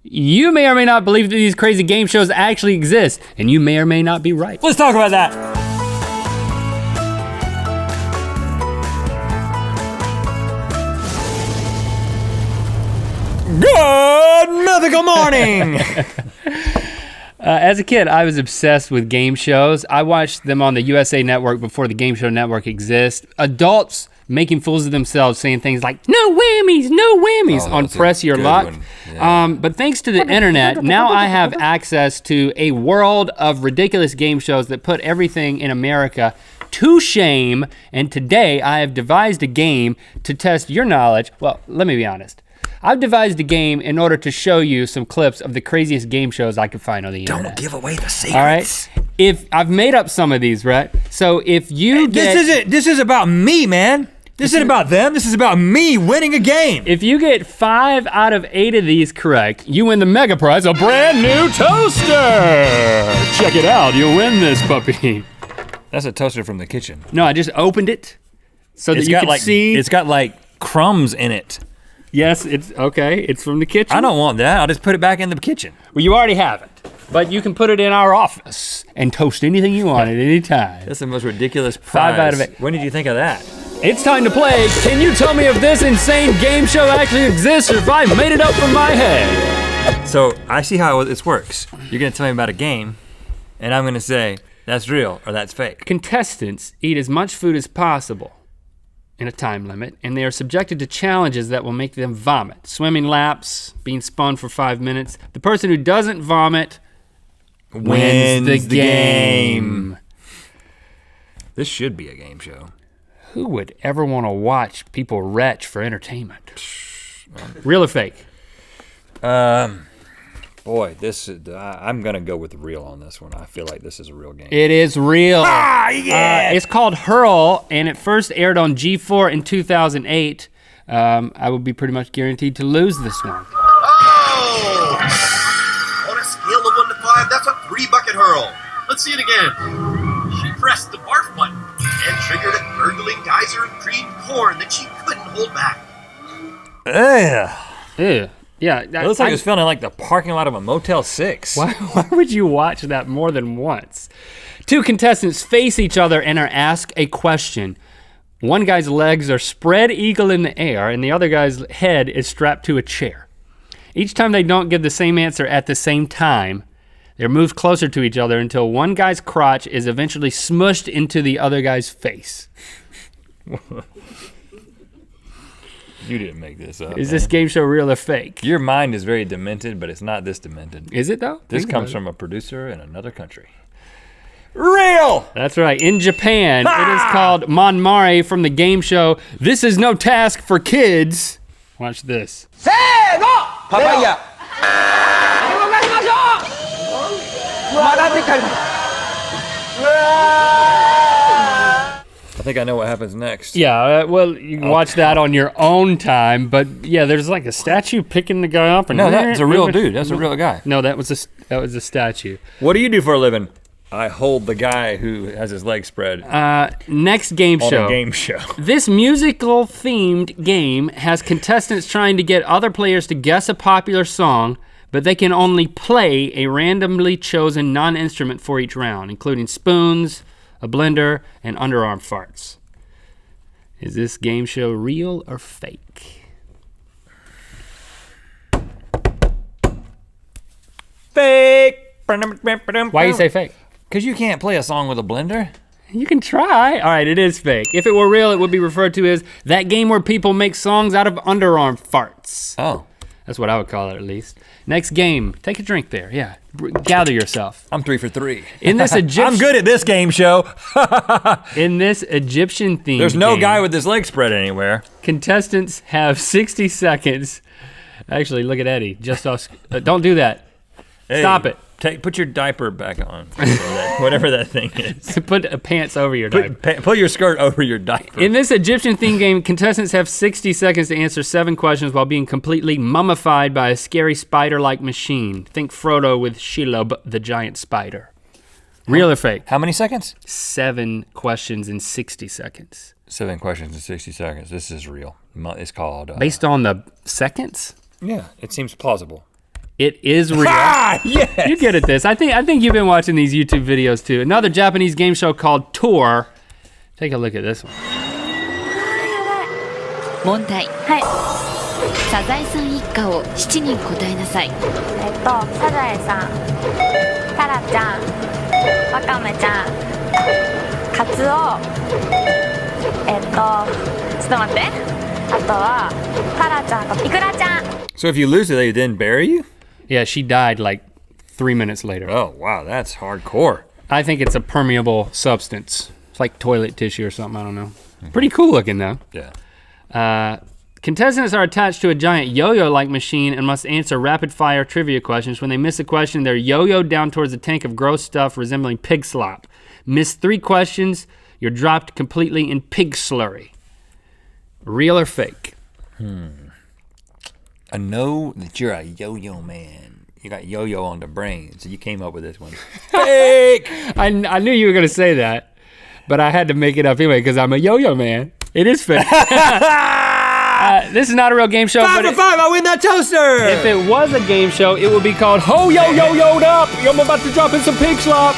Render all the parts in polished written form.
You may or may not believe that these crazy game shows actually exist, and you may or may not be right. Let's talk about that. Good Mythical Morning! As a kid, I was obsessed with game shows. I watched them on the USA Network before the Game Show Network exists. Adults making fools of themselves, saying things like, no whammies on Press Your Luck. Yeah. But thanks to the internet, now I have access to a world of ridiculous game shows that put everything in America to shame. And today I have devised a game to test your knowledge. Well, let me be honest. I've devised a game in order to show you some clips of the craziest game shows I could find on the internet. Don't give away the secrets. All right? If I've made up some of these, Rhett. So if you This is about me, man. This isn't about them. This is about me winning a game. If you get 5 out of 8 of these correct, you win the mega prize, a brand new toaster. Check it out. You'll win this puppy. That's a toaster from the kitchen. No, I just opened it so that you can see. It's got like crumbs in it. Yes, it's okay. It's from the kitchen. I don't want that. I'll just put it back in the kitchen. Well, you already have it. But you can put it in our office and toast anything you want at any time. That's the most ridiculous prize. 5 out of 8. When did you think of that? It's time to play. Can you tell me if this insane game show actually exists or if I made it up from my head? So I see how this works. You're gonna tell me about a game, and I'm gonna say, that's real or that's fake. Contestants eat as much food as possible in a time limit, and they are subjected to challenges that will make them vomit. Swimming laps, being spun for 5 minutes. The person who doesn't vomit wins the game. This should be a game show. Who would ever want to watch people retch for entertainment? Real or fake? Boy, this is, I'm gonna go with real on this one. I feel like this is a real game. It is real. Ah, yeah! It's called Hurl, and it first aired on G4 in 2008. I would be pretty much guaranteed to lose this one. Oh! On a scale of 1 to 5, that's a 3-bucket hurl. Let's see it again. She pressed the barf button and triggered a gurgling geyser of creamed corn that she couldn't hold back. Ew. Yeah. It looks like it was filmed in like the parking lot of a Motel 6. Why would you watch that more than once? 2 contestants face each other and are asked a question. One guy's legs are spread eagle in the air and the other guy's head is strapped to a chair. Each time they don't give the same answer at the same time, they're moved closer to each other until one guy's crotch is eventually smushed into the other guy's face. You didn't make this up. Is this game show real or fake? Your mind is very demented, but it's not this demented. Is it though? This comes from a producer in another country. Real! That's right. In Japan, it is called Mon Mari from the game show This Is No Task for Kids. Watch this. Papaya. I think I know what happens next. Yeah, well, you can watch that on your own time, but yeah, there's like a statue picking the guy up. And no, that's a real dude. That's a real guy. No, that was a statue. What do you do for a living? I hold the guy who has his legs spread. Next game on show. A game show. This musical themed game has contestants trying to get other players to guess a popular song, but they can only play a randomly chosen non-instrument for each round, including spoons, a blender, and underarm farts. Is this game show real or fake? Fake! Why do you say fake? Because you can't play a song with a blender. You can try. All right, it is fake. If it were real, it would be referred to as that game where people make songs out of underarm farts. Oh. That's what I would call it, at least. Next game. Take a drink there. Yeah. Gather yourself. I'm 3 for 3. In this Egyptian, I'm good at this game show. in this Egyptian theme, there's no guy with his legs spread anywhere. Contestants have 60 seconds. Actually, look at Eddie. Just off. Don't do that. Hey, Stop it. Put your diaper back on. Whatever that thing is. Put pants over your diaper. Put your skirt over your diaper. In this Egyptian theme game, contestants have 60 seconds to answer 7 questions while being completely mummified by a scary spider-like machine. Think Frodo with Shelob, the giant spider. Real or fake? How many seconds? 7 questions in 60 seconds. 7 questions in 60 seconds. This is real. It's called... Based on the seconds? Yeah, it seems plausible. It is real. Yes! You're good at this. I think you've been watching these YouTube videos too. Another Japanese game show called Tour. Take a look at this one. 問題。はい。サザエさん一家を7人答えなさい。サザエさん、タラちゃん、ワカメちゃん、カツオ、ちょっと待って。あとはタラちゃんとイクラちゃん。So if you lose it, they then bury you? Yeah, she died like 3 minutes later. Oh, wow, that's hardcore. I think it's a permeable substance. It's like toilet tissue or something, I don't know. Pretty cool looking though. Yeah. Contestants are attached to a giant yo-yo-like machine and must answer rapid-fire trivia questions. When they miss a question, they're yo-yoed down towards a tank of gross stuff resembling pig slop. Miss 3 questions, you're dropped completely in pig slurry. Real or fake? I know that you're a yo-yo man. You got yo-yo on the brain, so you came up with this one. Fake! I knew you were gonna say that, but I had to make it up anyway because I'm a yo-yo man. It is fake. This is not a real game show. 5 for 5, I win that toaster! If it was a game show, it would be called Ho Yo Yo Yo'd Up. I'm about to drop in some pig slop.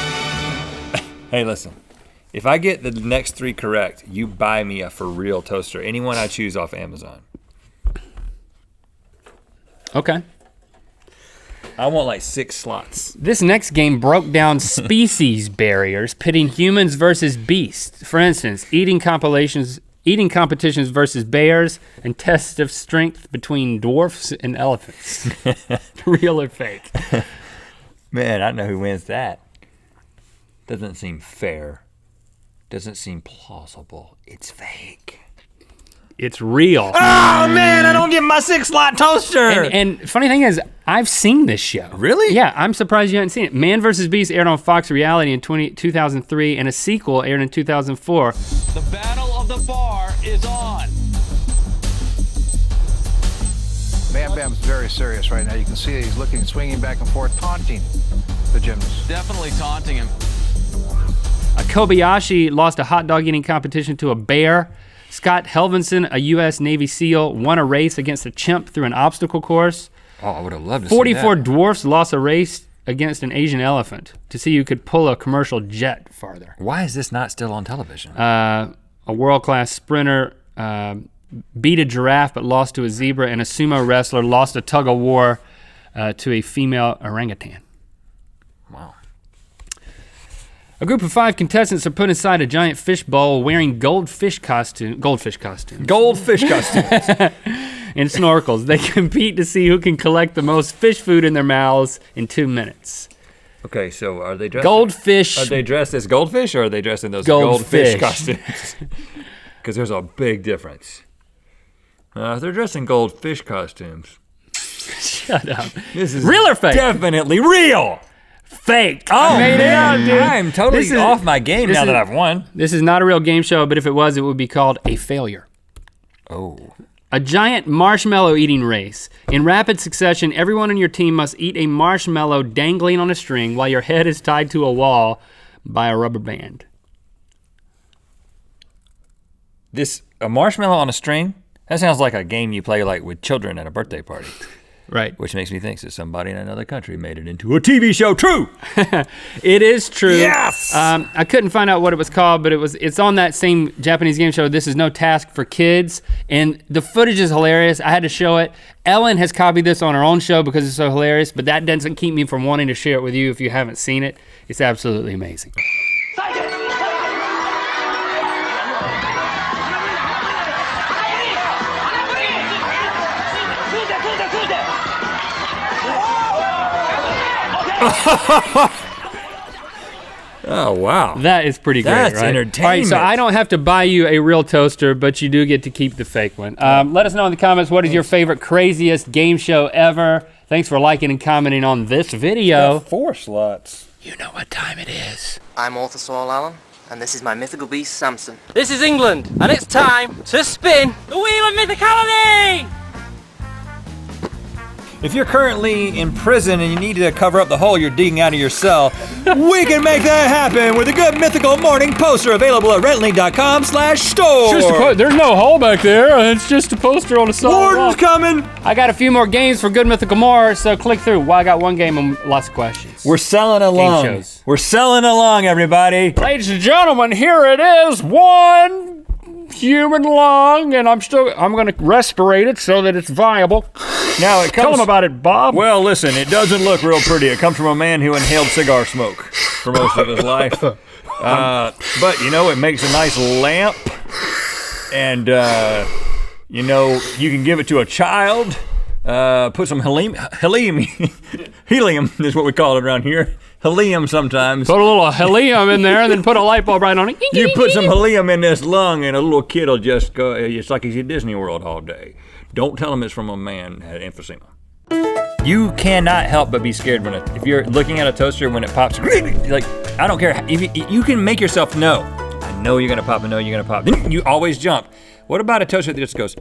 Hey, listen. If I get the next 3 correct, you buy me a for real toaster. Anyone I choose off Amazon. Okay. I want like 6 slots. This next game broke down species barriers, pitting humans versus beasts. For instance, eating competitions versus bears, and tests of strength between dwarfs and elephants. Real or fake? Man, I know who wins that. Doesn't seem fair. Doesn't seem plausible. It's fake. It's real. Oh man, I don't get my 6-slot toaster! And funny thing is, I've seen this show. Really? Yeah, I'm surprised you haven't seen it. Man vs. Beast aired on Fox Reality in 2003, and a sequel aired in 2004. The battle of the bar is on. Bam Bam's very serious right now. You can see he's looking, swinging back and forth, taunting the gymnast. Definitely taunting him. Kobayashi lost a hot dog eating competition to a bear. Scott Helvinson, a U.S. Navy SEAL, won a race against a chimp through an obstacle course. Oh, I would have loved to see 44 that. dwarfs lost a race against an Asian elephant to see who could pull a commercial jet farther. Why is this not still on television? A world-class sprinter beat a giraffe but lost to a zebra, and a sumo wrestler lost a tug-of-war to a female orangutan. Wow. A group of 5 contestants are put inside a giant fish bowl wearing goldfish costumes. Goldfish costumes. And snorkels. They compete to see who can collect the most fish food in their mouths in 2 minutes. Okay, so are they dressed? Goldfish. Are they dressed as goldfish, or are they dressed in those Goldfish. goldfish costumes? Because there's a big difference. If they're dressed in goldfish costumes, Shut up. this is Real or fake? Definitely real. Fake. Oh, I made it up, dude. I'm totally This is- off my game this now is- that I've won. This is not a real game show, but if it was, it would be called a failure. Oh. A giant marshmallow eating race. In rapid succession, everyone on your team must eat a marshmallow dangling on a string while your head is tied to a wall by a rubber band. A marshmallow on a string? That sounds like a game you play like with children at a birthday party. Right. Which makes me think that somebody in another country made it into a TV show. True. It is true. Yes! I couldn't find out what it was called, but it's on that same Japanese game show, This Is No Task for Kids, and the footage is hilarious. I had to show it. Ellen has copied this on her own show because it's so hilarious, but that doesn't keep me from wanting to share it with you if you haven't seen it. It's absolutely amazing. Oh, wow. That is pretty great, That's right? entertainment. All right, so I don't have to buy you a real toaster, but you do get to keep the fake one. Let us know in the comments, what is your favorite, craziest game show ever? Thanks for liking and commenting on this video. 4 slots. You know what time it is. I'm Author Saul Allen, and this is my mythical beast, Samson. This is England, and it's time to spin the Wheel of Mythicality! If you're currently in prison and you need to cover up the hole you're digging out of your cell, we can make that happen with a good Mythical Morning poster available at RhettandLink.com/store. There's no hole back there. It's just a poster on a solid Warden's wall. coming. I got a few more games for Good Mythical More, so click through. Well, I got one game and lots of questions. We're selling along. shows. We're selling along, everybody. Ladies and gentlemen, here it is. One human lung, and I'm gonna respirate it so that it's viable. Now it comes. Tell them about it, Bob. Well, listen, it doesn't look real pretty. It comes from a man who inhaled cigar smoke for most of his life. But, you know, it makes a nice lamp. And, you know, you can give it to a child. Put some helium is what we call it around here. Helium sometimes. Put a little helium in there and then put a light bulb right on it. You put some helium in this lung and a little kid will just go, it's like he's at Disney World all day. Don't tell him it's from a man who had emphysema. You cannot help but be scared if you're looking at a toaster when it pops. Like, I don't care. If you can make yourself know. I know you're gonna pop. I know you're gonna pop. Then you always jump. What about a toaster that just goes